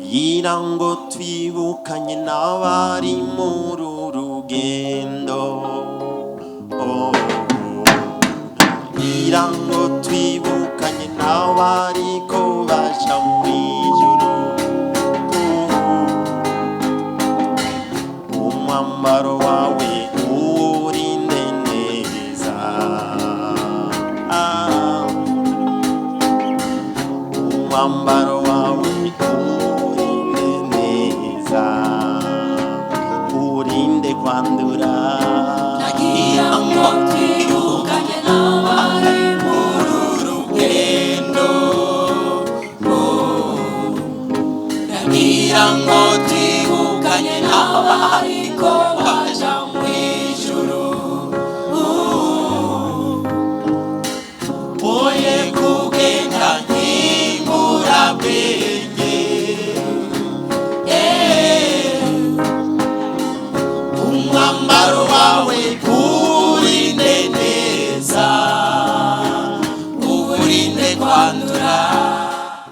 이랑고 twibukanye n'abari muri rugendo 이랑고 twibukanye n'abariko baja mw'ijuru umwambaro wawe urinde neza umwambaro wawe urinde neza urinde kwandura nagira ngo twibukanye n'abari muri rugendo nagira ngo twibukanye n'abariko baja mw'ijuru